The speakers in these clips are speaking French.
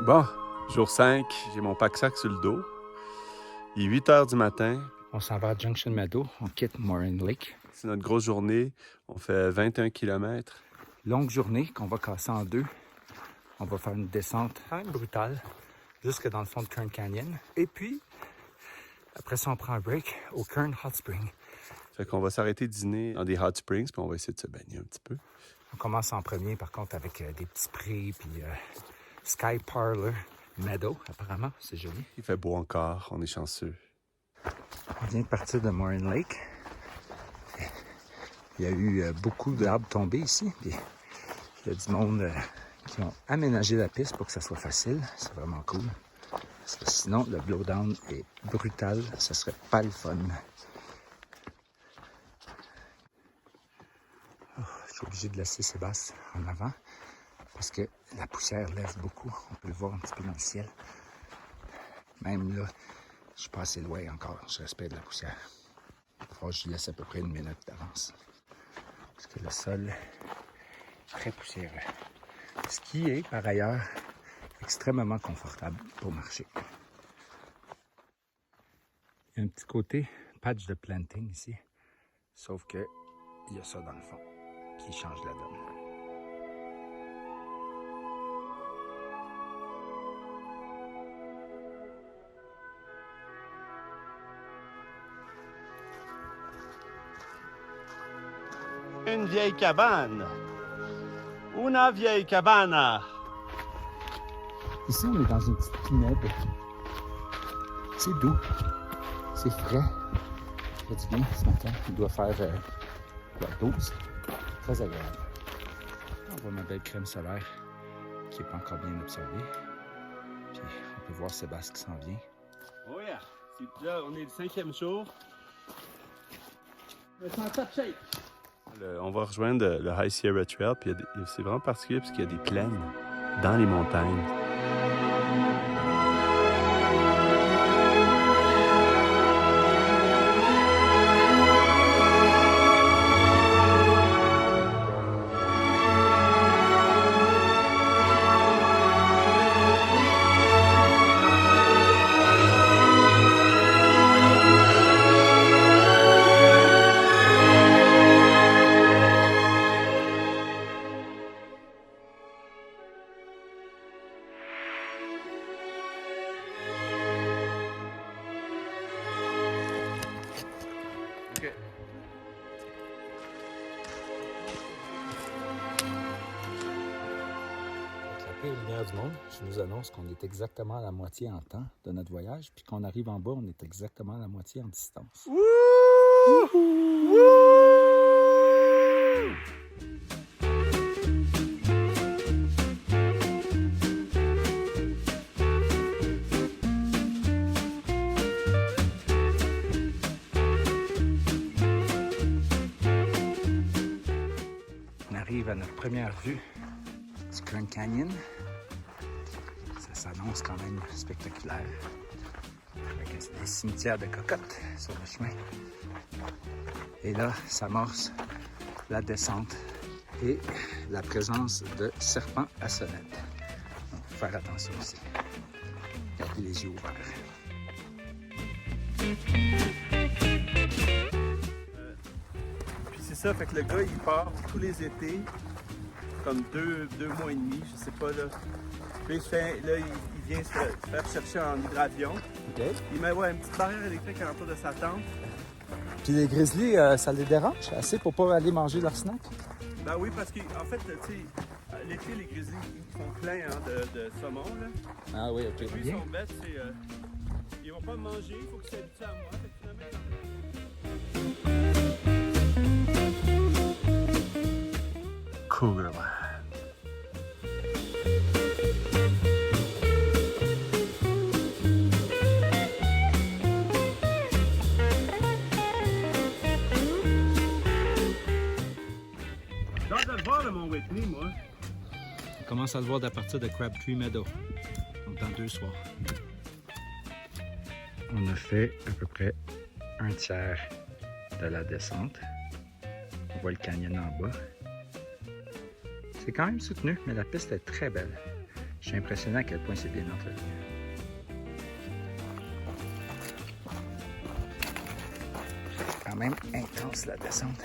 Bon, jour 5, j'ai mon pack-sac sur le dos. Il est 8 heures du matin. On s'en va à Junction Meadow, on quitte Moraine Lake. C'est notre grosse journée. On fait 21 km. Longue journée qu'on va casser en deux. On va faire une descente quand même brutale jusque dans le fond de Kern Canyon. Et puis, après ça, on prend un break au Kern Hot Spring. Fait qu'on va s'arrêter dîner dans des hot springs, puis on va essayer de se baigner un petit peu. On commence en premier, par contre, avec des petits sprays, puis Sky Parlor Meadow, apparemment, c'est joli. Il fait beau encore, on est chanceux. On vient de partir de Moraine Lake. Il y a eu beaucoup d'arbres tombés ici. Puis il y a du monde qui ont aménagé la piste pour que ça soit facile. C'est vraiment cool. Parce que sinon, le blowdown est brutal. Ce serait pas le fun. Oh, je suis obligé de laisser Sébastien en avant parce que la poussière lève beaucoup. On peut le voir un petit peu dans le ciel. Même là, je suis pas assez loin encore. Je respecte la poussière. Il va falloir que je laisse à peu près une minute d'avance. Parce que le sol est très poussiéreux. Ce qui est, par ailleurs, extrêmement confortable pour marcher. Il y a un petit côté patch de planting ici. Sauf que il y a ça dans le fond qui change la donne. Une vieille cabane. Una vieille cabana. Ici, on est dans une petite pinède. C'est doux. C'est frais. Ça fait du bien ce matin. Il doit faire 12. Très agréable. On voit ma belle crème solaire qui n'est pas encore bien absorbée. Puis on peut voir Sébastien qui s'en vient. Oh yeah! Là, on est le 5e jour. C'est en top shape. On va rejoindre le High Sierra Trail, puis c'est vraiment particulier parce qu'il y a des plaines dans les montagnes. Okay. Avec la pire lumière du monde, je nous annonce qu'on est exactement à la moitié en temps de notre voyage, puis qu'on arrive en bas, on est exactement à la moitié en distance. On arrive à notre première vue du Kern Canyon. Ça s'annonce quand même spectaculaire. Avec des cimetières de cocottes sur le chemin. Et là, s'amorce la descente et la présence de serpents à sonnette. Donc, faut faire attention aussi. Gardez les yeux ouverts. Puis c'est ça, fait que le gars, il part tous les étés, comme deux mois et demi, je sais pas, là. Puis il vient se faire chercher en hydravion. OK. Il met une petite barrière électrique à l'entour de sa tente. Puis les grizzlies, ça les dérange assez pour pas aller manger leur snack? Ben oui, parce qu'en fait, tu sais, l'été, les grizzlies, ils font plein de saumon, là. Ah oui, OK. Puis ils sont bêtes, ils vont pas me manger, il faut qu'ils s'habituent à moi. Fait que finalement, Cougar Land. J'ai hâte de le voir, mon Whitney, moi. On commence à le voir à partir de Crabtree Meadow. Donc dans 2 soirs. On a fait à peu près un tiers de la descente. On voit le canyon en bas. C'est quand même soutenu, mais la piste est très belle. Je suis impressionné à quel point c'est bien entretenu. C'est quand même intense la descente.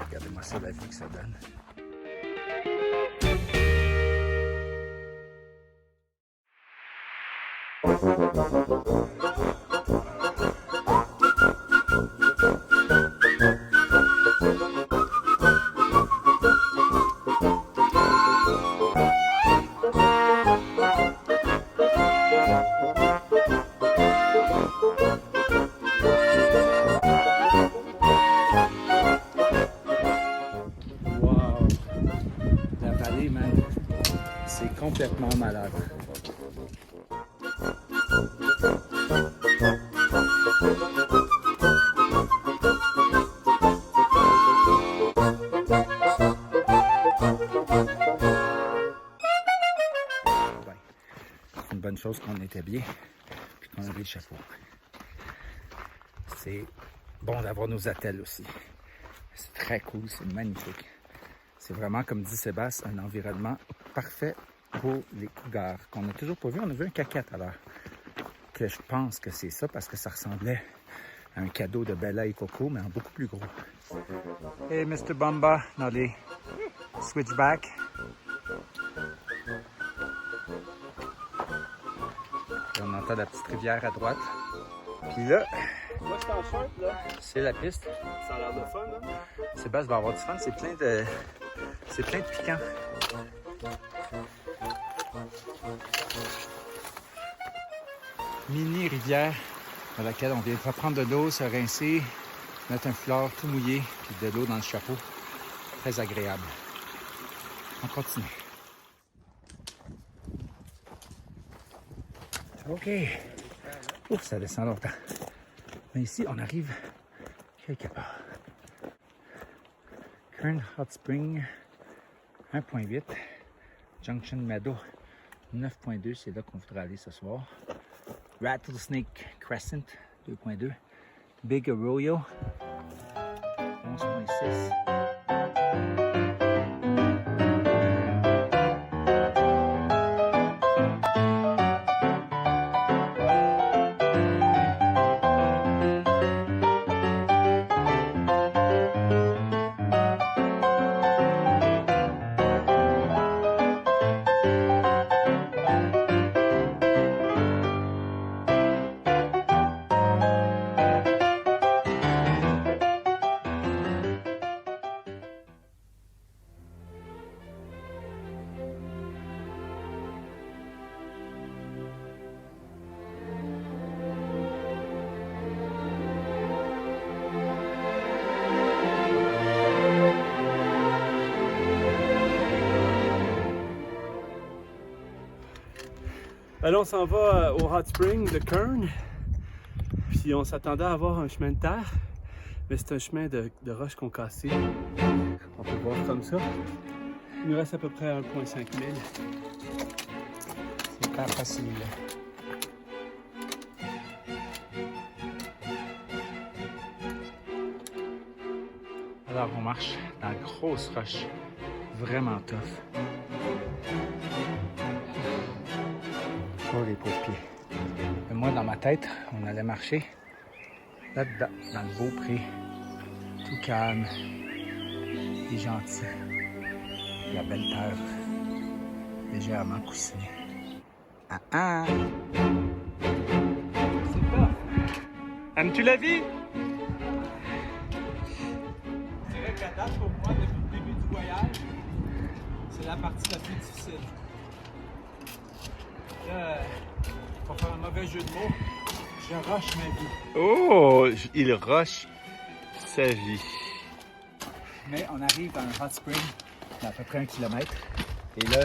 Regardez-moi ça, la vue que ça donne. Wow! La vallée, man, c'est complètement malade. C'est une bonne chose qu'on était bien et qu'on avait le chapeau. C'est bon d'avoir nos attelles aussi. C'est très cool, c'est magnifique. C'est vraiment, comme dit Sébastien, un environnement parfait pour les cougars qu'on n'a toujours pas vu. On a vu un caca tout à l'heure. Que je pense que c'est ça parce que ça ressemblait à un cadeau de Bella et Coco, mais en beaucoup plus gros. Hey, Mr. Bumba, dans les switchbacks. Et on entend la petite rivière à droite. Puis là, Moi, je suis en short, là. c'est la piste. Ça a l'air de fun, hein? Sébastien va avoir du fun, c'est plein de piquants. Mini rivière dans laquelle on vient prendre de l'eau, se rincer, mettre un foulard tout mouillé, puis de l'eau dans le chapeau. Très agréable. On continue. OK. Ouf, ça descend longtemps. Mais ici, on arrive quelque part. Kern Hot Spring 1.8. Junction Meadow 9.2. C'est là qu'on voudrait aller ce soir. Rattlesnake Crescent 2.2. Big Arroyo 11.6. Ben là, on s'en va au Hot Spring de Kern. Puis on s'attendait à avoir un chemin de terre, mais c'est un chemin de roches concassées. On peut voir comme ça. Il nous reste à peu près 1,5 mille. C'est pas facile. Alors on marche dans la grosse roche, vraiment tough. Oh les pauvres pieds. Et moi dans ma tête, on allait marcher là-dedans, dans le beau pré, tout calme et gentil. La belle terre, légèrement coussinée. Ah ah! C'est pas. Aimes-tu la vie? Je dirais qu'à date, pour moi, depuis le début du voyage, c'est la partie la plus difficile. Là, pour faire un mauvais jeu de mots, je rush ma vie. Oh, il rush sa vie. Mais on arrive dans un hot spring d'à peu près 1 kilomètre. Et là,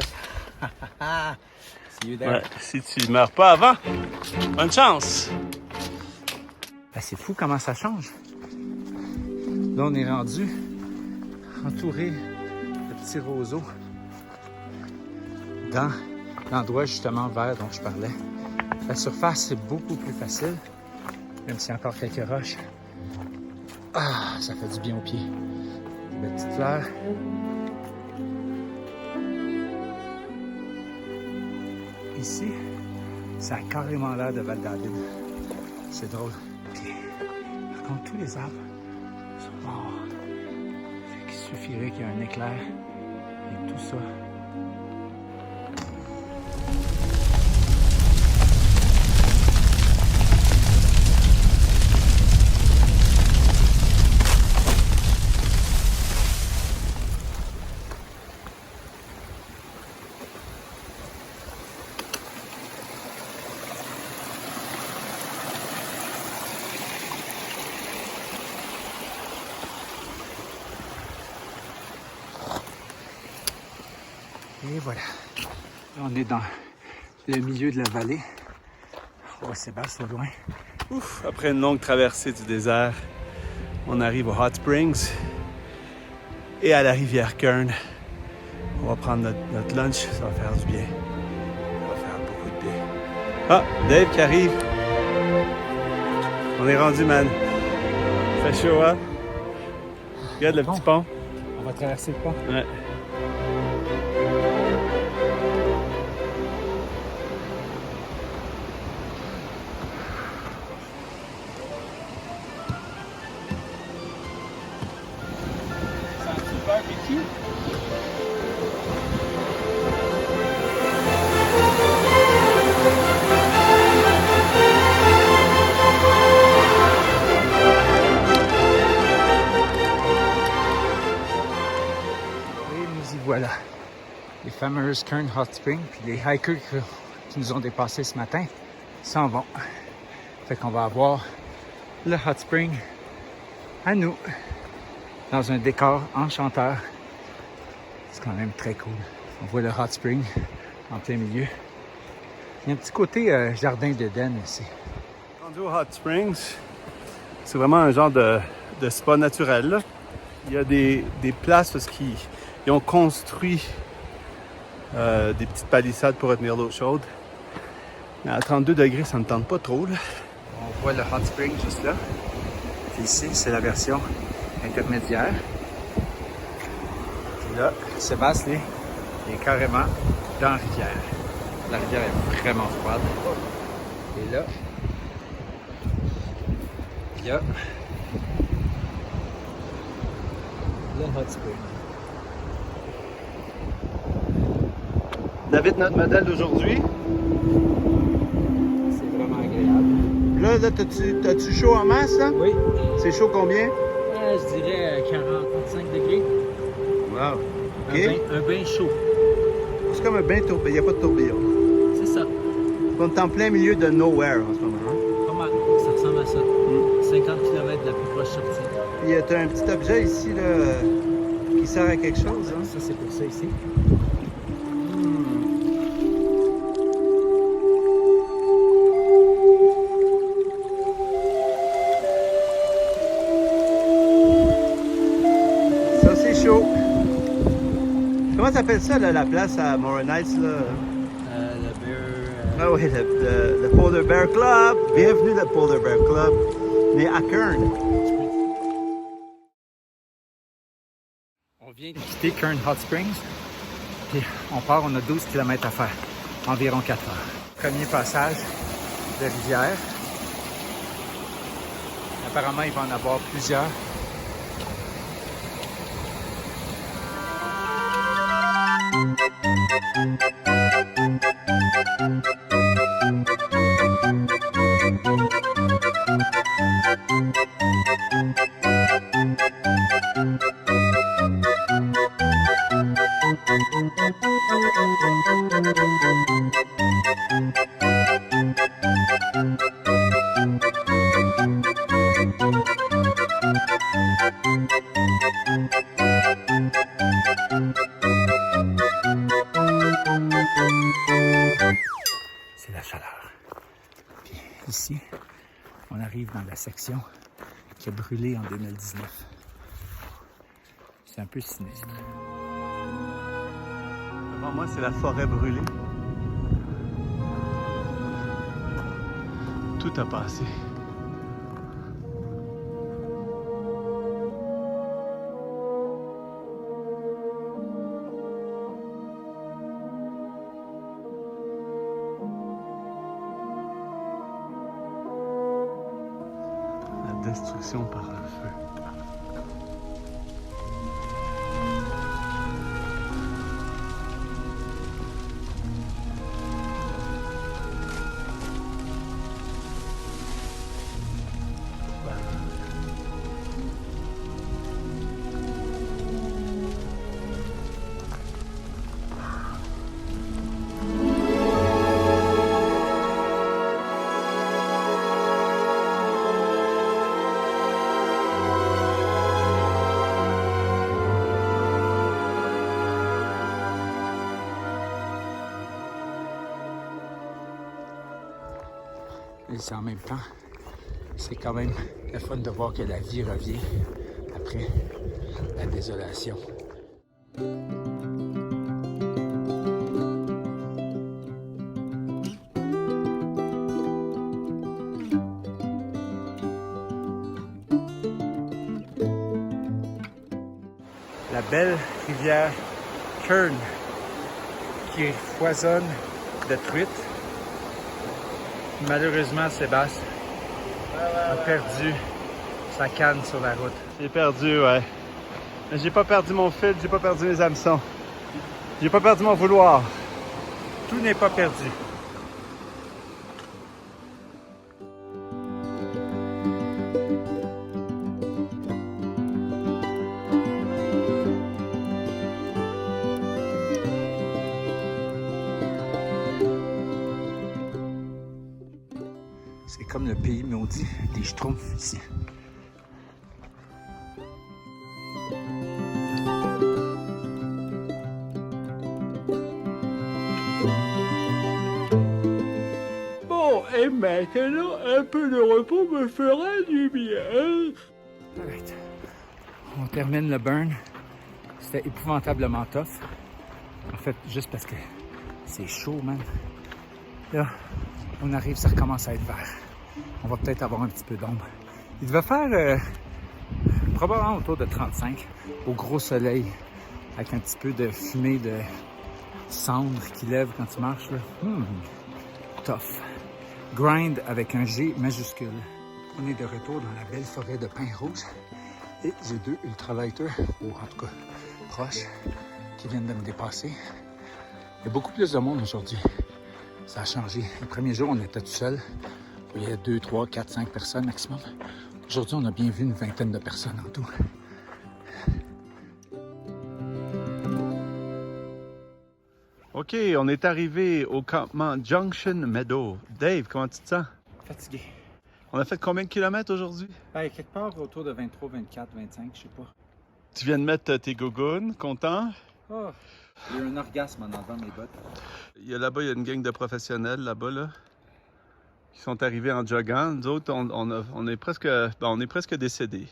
see you there. Ouais, si tu meurs pas avant, bonne chance. Ben, c'est fou comment ça change. Là, on est rendu entouré de petits roseaux dans l'endroit justement vert dont je parlais. La surface est beaucoup plus facile, même s'il y a encore quelques roches. Ah, ça fait du bien aux pieds. Des petites fleurs. Ici, ça a carrément l'air de Val-David. C'est drôle. Puis, par contre, tous les arbres sont morts. Fait qu'il suffirait qu'il y ait un éclair et tout ça. Et voilà. Là, on est dans le milieu de la vallée. Oh, Sébastien, au loin. Ouf, après une longue traversée du désert, on arrive au Hot Springs et à la rivière Kern. On va prendre notre lunch, ça va faire du bien. Ça va faire beaucoup de bien. Ah, Dave qui arrive. On est rendu, man. Fait chaud, hein? Regarde le petit pont. On va traverser le pont. Ouais. Barbecue. Et nous y voilà. Les fameuses Kern Hot Springs, puis les hikers qui nous ont dépassés ce matin s'en vont. Fait qu'on va avoir le Hot Spring à nous, dans un décor enchanteur. C'est quand même très cool. On voit le Hot Spring en plein milieu. Il y a un petit côté jardin d'Éden ici. Rendu au Hot Springs, c'est vraiment un genre de spa naturel, là. Il y a des places parce qu'ils ont construit des petites palissades pour retenir l'eau chaude. Mais à 32 degrés, ça ne tente pas trop, là. On voit le Hot Spring juste là. Puis ici, c'est la version intermédiaire. Puis là, Sébastien, lui, il est carrément dans la rivière. La rivière est vraiment froide. Et là, il y a le Hot Spring. David, notre modèle d'aujourd'hui. C'est vraiment agréable. Là, t'as-tu chaud en masse, là? Oui, C'est chaud combien? je dirais 45 degrés. Wow. Un bain chaud. C'est comme un bain tourbillon. Il n'y a pas de tourbillon. C'est ça. On est en plein milieu de nowhere en ce moment. Hein? Pas mal. Ça ressemble à ça. 50 km de la plus proche sortie. Puis t'as un petit objet ici là, qui sert à quelque chose. Hein? Ça, c'est pour ça ici. Ça, c'est chaud. Comment s'appelle ça, là, la place à Moronites? Là? Le beer. Ah oui, le Polar Bear Club. Bienvenue le Polar Bear Club. Mais à Kern. On vient de quitter Kern Hot Springs. Puis on part, on a 12 km à faire. Environ 4 heures. Premier passage de rivière. Apparemment, il va en avoir plusieurs. C'est la chaleur. Puis ici, on arrive dans la section qui a brûlé en 2019. C'est un peu sinistre. Devant moi, c'est la forêt brûlée. Tout a passé. destruction par le feu. Et c'est en même temps, c'est quand même le fun de voir que la vie revient après la désolation. La belle rivière Kern qui foisonne de truites. Malheureusement, Sébastien a perdu sa canne sur la route. J'ai perdu, ouais. Mais j'ai pas perdu mon fil, j'ai pas perdu mes hameçons. J'ai pas perdu mon vouloir. Tout n'est pas perdu. C'est comme le pays maudit des Schtroumpfs ici. Bon, et maintenant, un peu de repos me fera du bien. Alright. On termine le burn. C'était épouvantablement tough. En fait, juste parce que c'est chaud, man. Là, on arrive, ça recommence à être vert. On va peut-être avoir un petit peu d'ombre. Il devait faire probablement autour de 35 au gros soleil, avec un petit peu de fumée de cendre qui lève quand tu marches. Là. Tough. Grind avec un G majuscule. On est de retour dans la belle forêt de pins rouges et j'ai 2 ultralighters, ou en tout cas proches, qui viennent de me dépasser. Il y a beaucoup plus de monde aujourd'hui. Ça a changé. Le premier jour, on était tout seul. Il y a 2, 3, 4, 5 personnes maximum. Aujourd'hui, on a bien vu une vingtaine de personnes en tout. OK, on est arrivé au campement Junction Meadow. Dave, comment tu te sens? Fatigué. On a fait combien de kilomètres aujourd'hui? Ben, quelque part autour de 23, 24, 25, je sais pas. Tu viens de mettre tes gougounes, content? Oh, il y a eu un orgasme en enlevant mes bottes. Il y a une gang de professionnels là-bas, là, qui sont arrivés en joggant. Nous autres, on est presque décédés.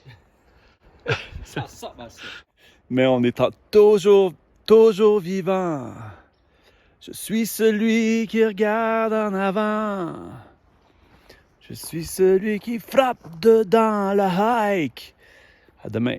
Ça sort, ben, ça. Mais on est toujours vivant. Je suis celui qui regarde en avant. Je suis celui qui frappe dedans la hike. À demain.